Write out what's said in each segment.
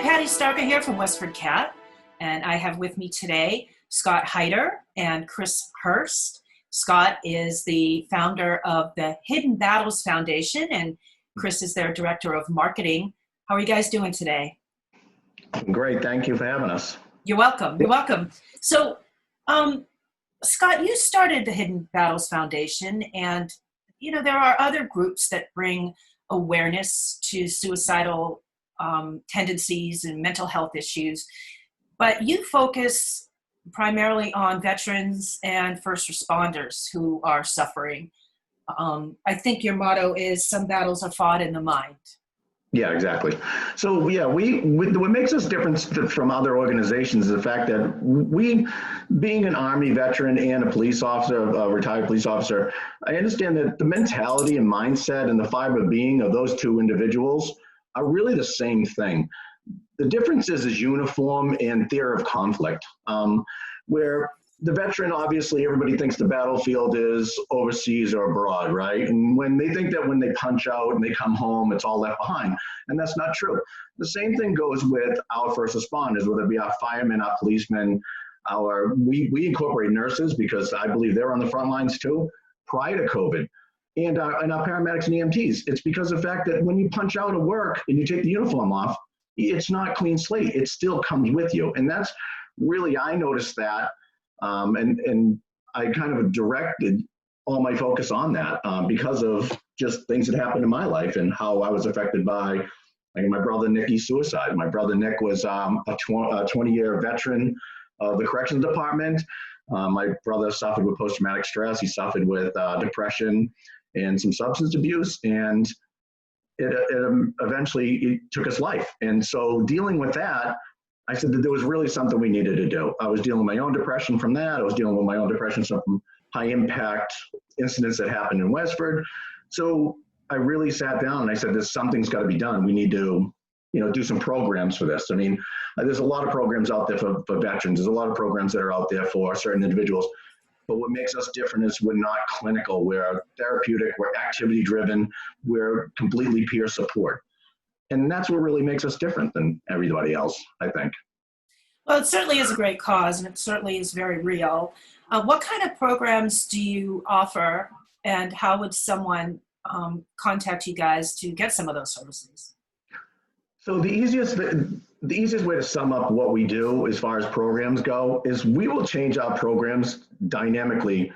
Patty Starker here from WestfordCAT, and I have with me today Scott Hyder and Chris Hurst. Scott is the founder of the Hidden Battles Foundation, and Chris is their director of marketing. How are you guys doing today? Great. Thank you for having us. You're welcome. You're welcome. So, Scott, you started the Hidden Battles Foundation, and there are other groups that bring awareness to suicidal tendencies and mental health issues, but you focus primarily on veterans and first responders who are suffering. I think your motto is "Some battles are fought in the mind." Yeah, exactly. So yeah, what makes us different from other organizations is the fact that we, being an Army veteran and a police officer, a retired police officer, I understand that the mentality and mindset and the fiber of being of those two individuals are really the same thing. The difference is uniform and theater of conflict, where the veteran, obviously, everybody thinks the battlefield is overseas or abroad, right? And when they think that when they punch out and they come home, it's all left behind. And that's not true. The same thing goes with our first responders, whether it be our firemen, our policemen, we incorporate nurses because I believe they're on the front lines too, prior to COVID. And our paramedics and EMTs. It's because of the fact that when you punch out of work and you take the uniform off, it's not clean slate. It still comes with you. And that's really, I noticed that. And I kind of directed all my focus on that because of just things that happened in my life and how I was affected by my brother Nicky's suicide. My brother Nick was a 20-year veteran of the corrections department. My brother suffered with post-traumatic stress. He suffered with depression and some substance abuse, and it eventually took his life. And so dealing with that, I said that there was really something we needed to do. I was dealing with my own depression from that. I was dealing with my own depression from high impact incidents that happened in Westford. So I really sat down and I said, something's got to be done. We need to, do some programs for this. I mean, there's a lot of programs out there for veterans. There's a lot of programs that are out there for certain individuals. But what makes us different is we're not clinical. We're therapeutic. We're activity driven. We're completely peer support. And that's what really makes us different than everybody else, I think. Well, it certainly is a great cause, and it certainly is very real. What kind of programs do you offer, and how would someone contact you guys to get some of those services? So the easiest way to sum up what we do as far as programs go is we will change our programs dynamically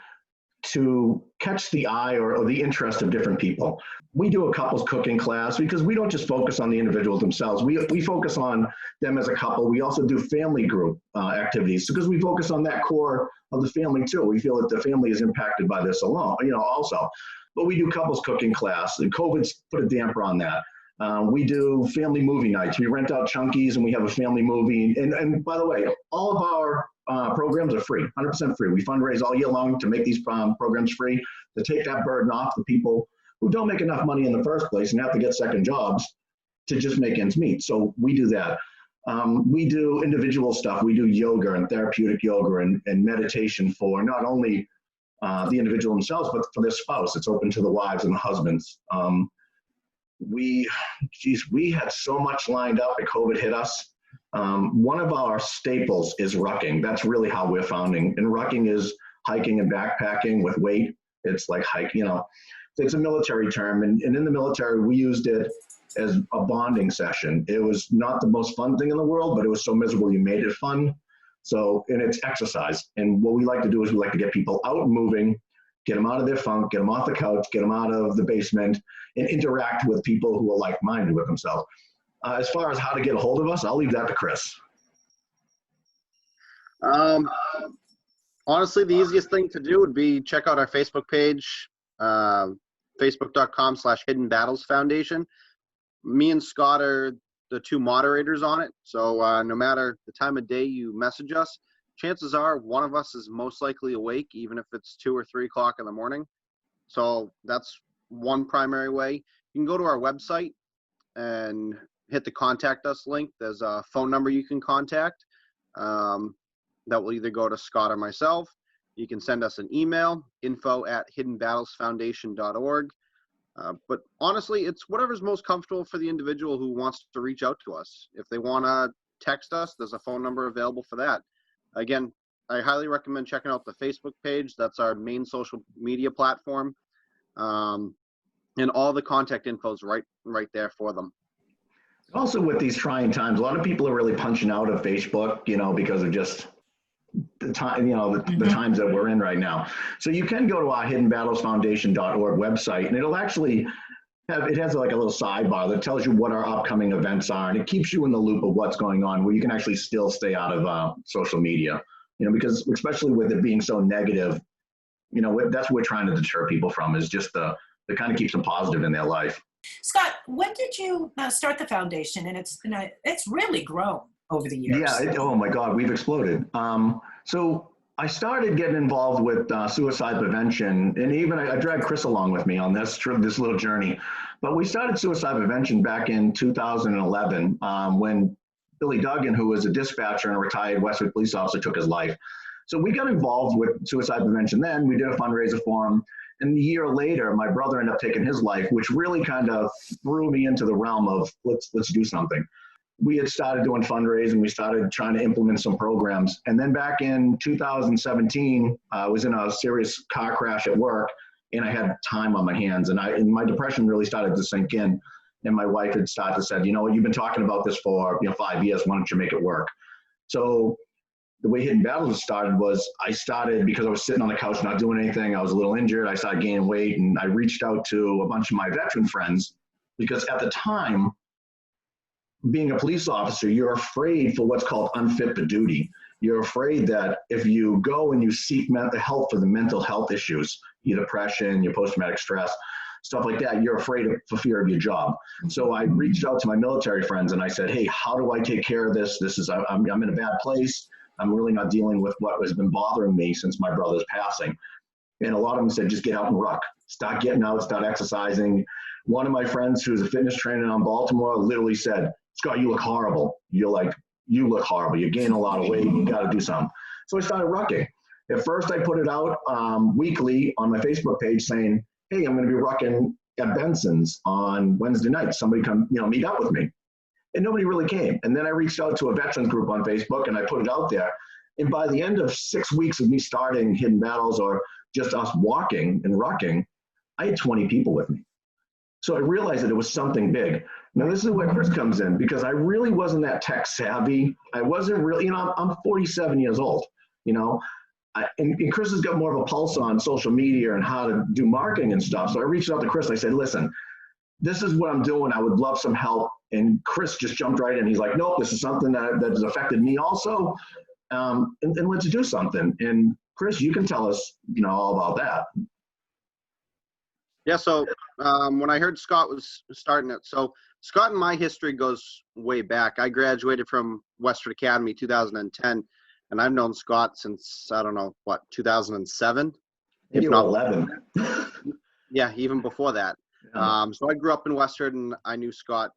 to catch the eye or the interest of different people. We do a couples cooking class because we don't just focus on the individuals themselves. We focus on them as a couple. We also do family group activities because we focus on that core of the family too. We feel that the family is impacted by this alone, also. But we do couples cooking class, and COVID's put a damper on that. We do family movie nights. We rent out Chunkies and we have a family movie. And by the way, all of our programs are free, 100% free. We fundraise all year long to make these programs free, to take that burden off the people who don't make enough money in the first place and have to get second jobs to just make ends meet. So we do that. We do individual stuff. We do yoga and therapeutic yoga and meditation for not only the individual themselves, but for their spouse. It's open to the wives and the husbands. We had so much lined up when COVID hit us. One of our staples is rucking. That's really how we're founding. And rucking is hiking and backpacking with weight. It's like it's a military term. And in the military, we used it as a bonding session. It was not the most fun thing in the world, but it was so miserable you made it fun. So, and it's exercise. And what we like to do is we like to get people out and moving, get them out of their funk, get them off the couch, get them out of the basement, and interact with people who are like-minded with themselves. As far as how to get a hold of us, I'll leave that to Chris. Honestly, the easiest thing to do would be check out our Facebook page, facebook.com/Hidden Battles Foundation. Me and Scott are the two moderators on it. So no matter the time of day you message us, chances are one of us is most likely awake, even if it's 2 or 3 o'clock in the morning. So that's one primary way. You can go to our website and hit the contact us link. There's a phone number you can contact that will either go to Scott or myself. You can send us an email, info@hiddenbattlesfoundation.org. But honestly, it's whatever's most comfortable for the individual who wants to reach out to us. If they want to text us, there's a phone number available for that. Again, I highly recommend checking out the Facebook page. That's our main social media platform. And all the contact info is right there for them. Also, with these trying times, a lot of people are really punching out of Facebook, because of just the time, the times that we're in right now. So you can go to our hiddenbattlesfoundation.org website, and it'll actually it has like a little sidebar that tells you what our upcoming events are, and it keeps you in the loop of what's going on, where you can actually still stay out of social media, because especially with it being so negative, that's what we're trying to deter people from, is just the kind of keeps them positive in their life. Scott, when did you start the foundation? And it's really grown over the years. Yeah. Oh my God, we've exploded. So I started getting involved with suicide prevention, and even I dragged Chris along with me on this little journey. But we started suicide prevention back in 2011 when Billy Duggan, who was a dispatcher and a retired Westford police officer, took his life. So we got involved with suicide prevention then. We did a fundraiser for him. And a year later, my brother ended up taking his life, which really kind of threw me into the realm of let's do something. We had started doing fundraising. We started trying to implement some programs. And then back in 2017, I was in a serious car crash at work, and I had time on my hands. And my depression really started to sink in. And my wife had started to say, you've been talking about this for 5 years. Why don't you make it work? So the way Hidden Battles started was I started because I was sitting on the couch not doing anything. I was a little injured. I started gaining weight, and I reached out to a bunch of my veteran friends because at the time, being a police officer, you're afraid for what's called unfit for duty. You're afraid that if you go and you seek mental help for the mental health issues, your depression, your post-traumatic stress, stuff like that, you're afraid for fear of your job. So I reached out to my military friends and I said, hey, how do I take care of this? I'm in a bad place. I'm really not dealing with what has been bothering me since my brother's passing. And a lot of them said, just get out and ruck. Start getting out, start exercising. One of my friends who's a fitness trainer in Baltimore literally said, Scott, you look horrible. You look horrible. You're gaining a lot of weight. You got to do something. So I started rucking. At first, I put it out weekly on my Facebook page saying, hey, I'm going to be rucking at Benson's on Wednesday night. Somebody come, meet up with me. And nobody really came. And then I reached out to a veterans group on Facebook and I put it out there. And by the end of 6 weeks of me starting Hidden Battles or just us walking and rucking, I had 20 people with me. So I realized that it was something big. Now, this is where Chris comes in, because I really wasn't that tech savvy. I wasn't really, I'm 47 years old, and Chris has got more of a pulse on social media and how to do marketing and stuff. So I reached out to Chris. I said, listen, this is what I'm doing. I would love some help. And Chris just jumped right in. He's like, nope, this is something that has affected me also. And let's do something. And Chris, you can tell us, all about that. Yeah, so when I heard Scott was starting it, so Scott and my history goes way back. I graduated from Westford Academy 2010, and I've known Scott since, 2007? Maybe 11. Yeah, even before that. So I grew up in Westford, and I knew Scott,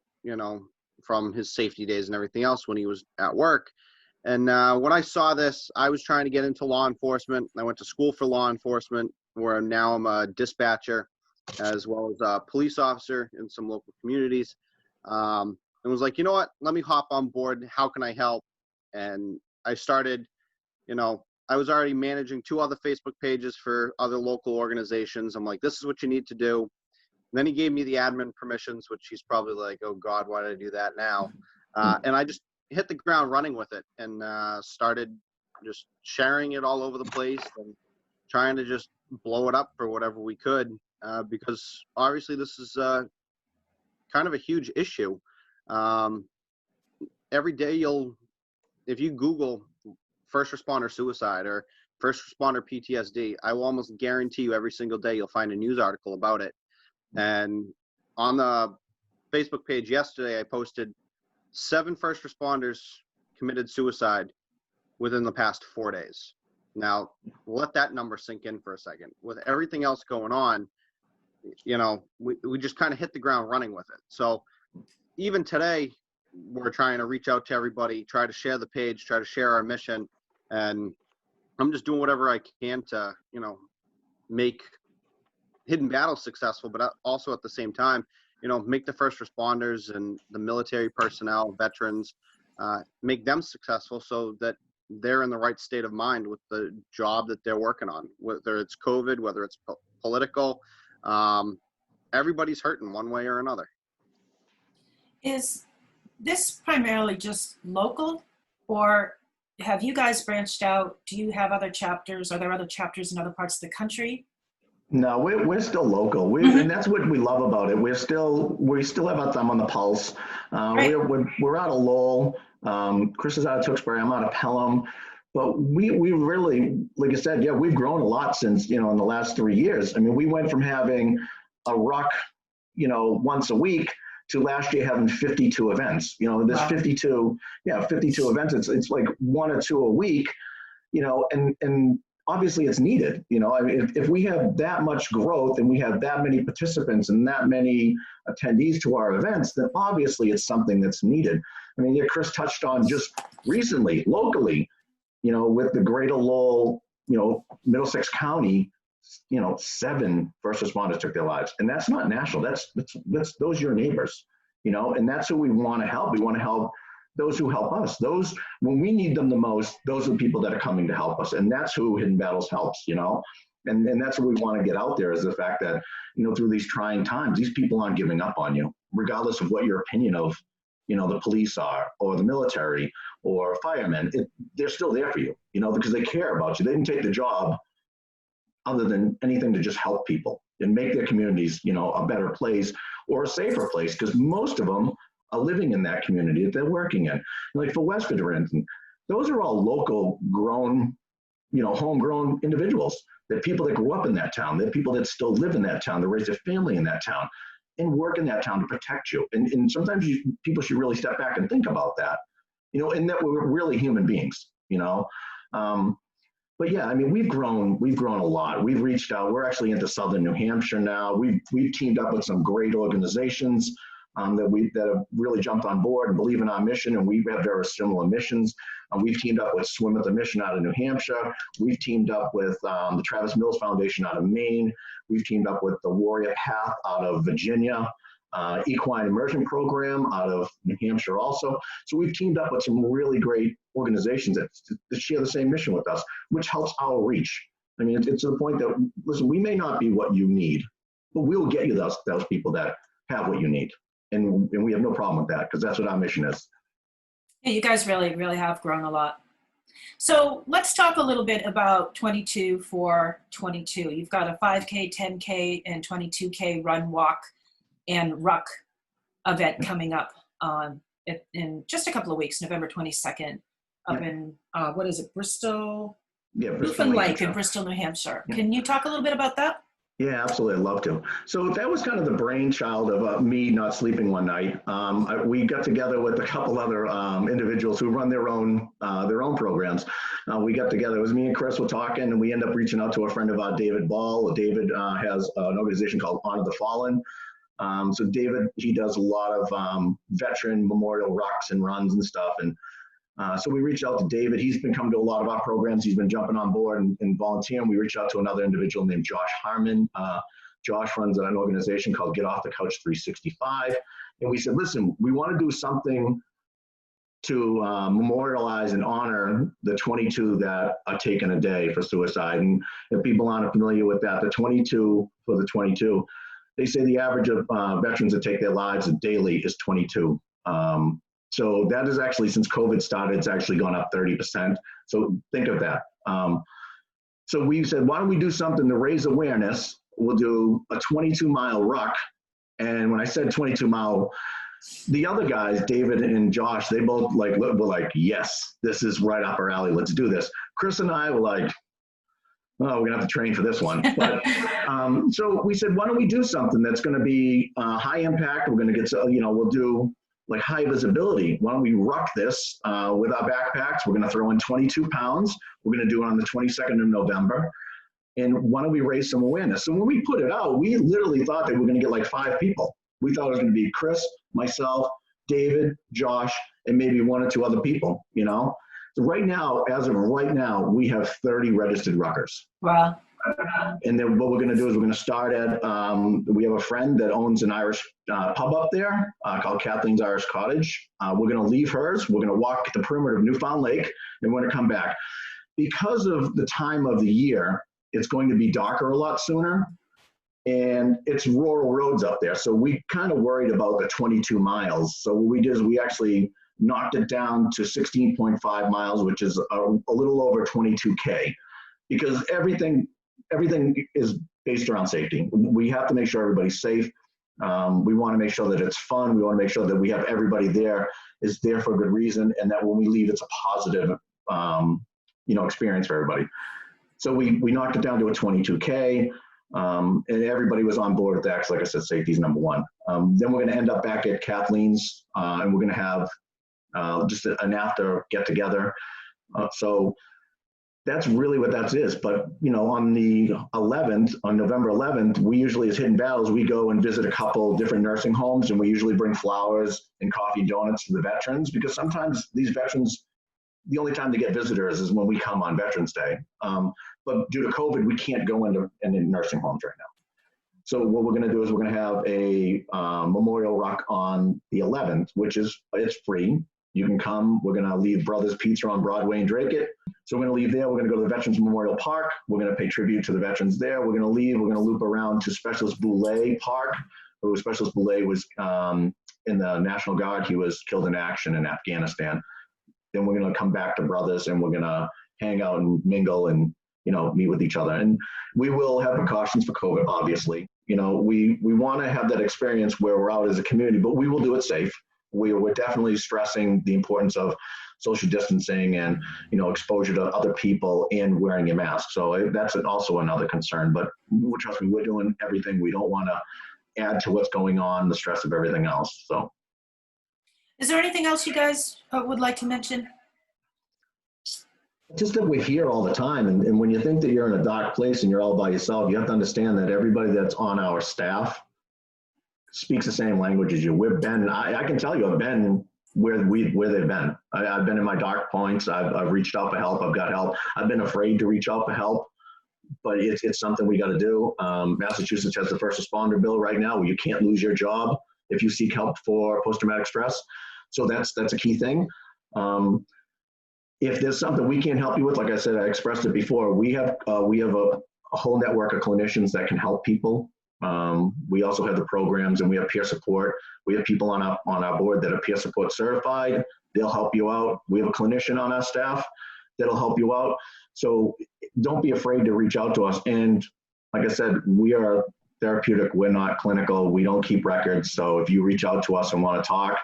from his safety days and everything else when he was at work. And when I saw this, I was trying to get into law enforcement. I went to school for law enforcement, where now I'm a dispatcher, as well as a police officer in some local communities, and was like, you know what, let me hop on board. How can I help? And I started, I was already managing 2 other Facebook pages for other local organizations. I'm like, this is what you need to do. And then he gave me the admin permissions, which he's probably like, oh God, why did I do that now? And I just hit the ground running with it and started just sharing it all over the place and trying to just blow it up for whatever we could. Because obviously this is kind of a huge issue. Every day if you Google first responder suicide or first responder PTSD, I will almost guarantee you every single day you'll find a news article about it. And on the Facebook page yesterday, I posted 7 first responders committed suicide within the past 4 days. Now, let that number sink in for a second. With everything else going on, we just kind of hit the ground running with it. So even today, we're trying to reach out to everybody, try to share the page, try to share our mission. And I'm just doing whatever I can to, make hidden battles successful, but also at the same time, make the first responders and the military personnel, veterans, make them successful so that they're in the right state of mind with the job that they're working on, whether it's COVID, whether it's political. Everybody's hurting one way or another. Is this primarily just local, or have you guys branched out? Do you have other chapters? Are there other chapters in other parts of the country? No, we're still local. And that's what we love about it. We still have our thumb on the pulse. Right. We're out of Lowell. Chris is out of Tewksbury. I'm out of Pelham. But we really, like I said, yeah, we've grown a lot since, in the last 3 years. I mean, we went from having a ruck, once a week to last year having 52 events. There's Wow. 52 events. It's like 1 or 2 a week, and obviously it's needed. I mean, if we have that much growth and we have that many participants and that many attendees to our events, then obviously it's something that's needed. I mean, yeah, Chris touched on just recently, locally, with the Greater Lowell, Middlesex County, 7 first responders took their lives. And that's not national. That's those are your neighbors, and that's who we want to help. We want to help those who help us. Those, when we need them the most, those are the people that are coming to help us. And that's who Hidden Battles helps, and that's what we want to get out there, is the fact that, through these trying times, these people aren't giving up on you, regardless of what your opinion of, the police are, or the military, or firemen. They're still there for you, because they care about you. They didn't take the job other than anything to just help people and make their communities, a better place or a safer place, because most of them are living in that community that they're working in. Like for Westford, for instance, those are all local grown, homegrown individuals. They're people that grew up in that town. They're people that still live in that town. They raise their family in that town and work in that town to protect you. And sometimes people should really step back and think about that, and that we're really human beings, But yeah, I mean, we've grown a lot. We've reached out. We're actually into Southern New Hampshire now. We've teamed up with some great organizations that have really jumped on board and believe in our mission, and we have very similar missions. We've teamed up with Swim with a Mission out of New Hampshire. We've teamed up with the Travis Mills Foundation out of Maine. We've teamed up with the Warrior Path out of Virginia, Equine Immersion Program out of New Hampshire also. So we've teamed up with some really great organizations that share the same mission with us, which helps our reach. I mean, it's to the point that, listen, we may not be what you need, but we'll get you those people that have what you need. And we have no problem with that, because that's what our mission is. Yeah, you guys really, really have grown a lot. So let's talk a little bit about 22 for 22. You've got a 5K, 10K, and 22K run, walk, and ruck event coming up in just a couple of weeks, November 22nd, up in, what is it, Bristol? Yeah, Bristol Lake in Bristol, New Hampshire. Yeah. Can you talk a little bit about that? Yeah, absolutely. I'd love to. So that was kind of the brainchild of me not sleeping one night. We got together with a couple other individuals who run their own programs. We got together. It was me and Chris were talking, and we ended up reaching out to a friend of ours, David Ball. David has an organization called Honor the Fallen. So David, he does a lot of veteran memorial rucks and runs and stuff. And so we reached out to David. He's been coming to a lot of our programs. He's been jumping on board and volunteering. We reached out to another individual named Josh Harmon. Josh runs an organization called Get Off the Couch 365. And we said, listen, we want to do something to memorialize and honor the 22 that are taken a day for suicide. And if people aren't familiar with that, the 22 for the 22, they say the average of veterans that take their lives daily is 22. So that is actually, since COVID started, it's actually gone up 30%. So think of that. So we said, why don't we do something to raise awareness? We'll do a 22-mile ruck. And when I said 22-mile, the other guys, David and Josh, they both were like, yes, this is right up our alley. Let's do this. Chris and I were like, oh, we're gonna have to train for this one. But so we said, why don't we do something that's gonna be high impact? We're gonna get, we'll do like high visibility. Why don't we ruck this with our backpacks? We're gonna throw in 22 pounds. We're gonna do it on the 22nd of November. And why don't we raise some awareness? So when we put it out, we literally thought that we were gonna get like 5 people. We thought it was gonna be Chris, myself, David, Josh, and maybe 1 or 2 other people, So right now, as of right now, we have 30 registered ruckers. Wow. And then what we're going to do is we're going to start at, we have a friend that owns an Irish pub up there called Kathleen's Irish Cottage. We're going to leave hers. We're going to walk the perimeter of Newfound Lake, and we're going to come back. Because of the time of the year, it's going to be darker a lot sooner, and it's rural roads up there. So we kind of worried about the 22 miles. So what we did is we actually knocked it down to 16.5 miles, which is a little over 22K, because everything is based around safety. We have to make sure everybody's safe. We want to make sure that it's fun. We want to make sure that we have everybody there is there for a good reason, and that when we leave, it's a positive, experience for everybody. So we knocked it down to a 22K, and everybody was on board with that. 'Cause like I said, safety is number one. Then we're going to end up back at Kathleen's, and we're going to have just an after get together. So that's really what that is. But, on the 11th, on November 11th, we usually, as Hidden Battles, we go and visit a couple different nursing homes, and we usually bring flowers and coffee and donuts to the veterans, because sometimes these veterans, the only time they get visitors is when we come on Veterans Day. But due to COVID, we can't go into nursing homes right now. So what we're going to do is we're going to have a memorial ruck on the 11th, it's free. You can come. We're going to leave Brothers Pizza on Broadway and Drake it. So we're going to leave there. We're going to go to the Veterans Memorial Park. We're going to pay tribute to the veterans there. We're going to leave. We're going to loop around to Specialist Boulay Park, who Specialist Boulay was in the National Guard. He was killed in action in Afghanistan. Then we're going to come back to Brothers, and we're going to hang out and mingle and, meet with each other. And we will have precautions for COVID, obviously. We want to have that experience where we're out as a community, but we will do it safe. We're definitely stressing the importance of social distancing and, exposure to other people and wearing a mask. So that's also another concern, but trust me, we're doing everything. We don't want to add to what's going on, the stress of everything else. So. Is there anything else you guys would like to mention? Just that we're here all the time. And when you think that you're in a dark place and you're all by yourself, you have to understand that everybody that's on our staff speaks the same language as you. We've been, I can tell you, I've been where they've been. I've been in my dark points. I've reached out for help. I've got help. I've been afraid to reach out for help, but it's something we got to do. Massachusetts has the first responder bill right now where you can't lose your job if you seek help for post-traumatic stress. So that's a key thing. If there's something we can't help you with, like I said, I expressed it before, we have a whole network of clinicians that can help people. We also have the programs, and we have peer support. We have people on our board that are peer support certified. They'll help you out. We have a clinician on our staff that'll help you out. So don't be afraid to reach out to us. And like I said, we are therapeutic. We're not clinical. We don't keep records. So if you reach out to us and want to talk,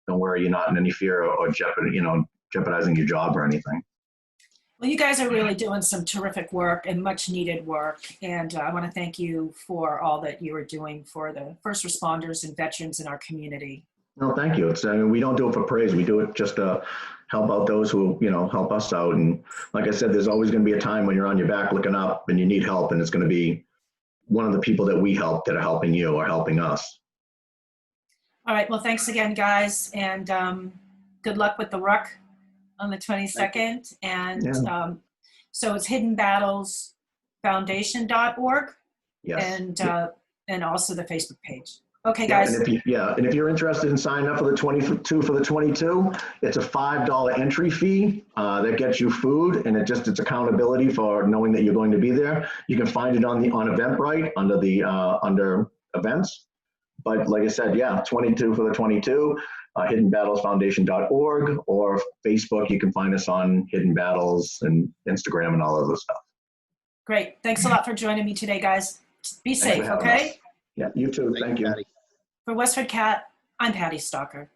don't worry, you're not in any fear or jeopardizing your job or anything. Well, you guys are really doing some terrific work and much needed work. And I want to thank you for all that you are doing for the first responders and veterans in our community. No, thank you. We don't do it for praise. We do it just to help out those who, help us out. And like I said, there's always going to be a time when you're on your back looking up and you need help. And it's going to be one of the people that we help that are helping you or helping us. All right. Well, thanks again, guys. And good luck with the Ruck on the 22nd. And so it's hiddenbattlesfoundation.org. Yes. And also the Facebook page. Okay, guys. And if you're interested in signing up for the 22, it's a $5 entry fee that gets you food, and it's accountability for knowing that you're going to be there. You can find it on Eventbrite under events. But like I said, 22 for the 22. hiddenbattlesfoundation.org, or Facebook. You can find us on Hidden Battles and Instagram and all of this stuff. Great. Thanks a lot for joining me today, guys. Be safe, okay? Yeah, you too. Thank you. Patty. For WestfordCAT, I'm Patty Stalker.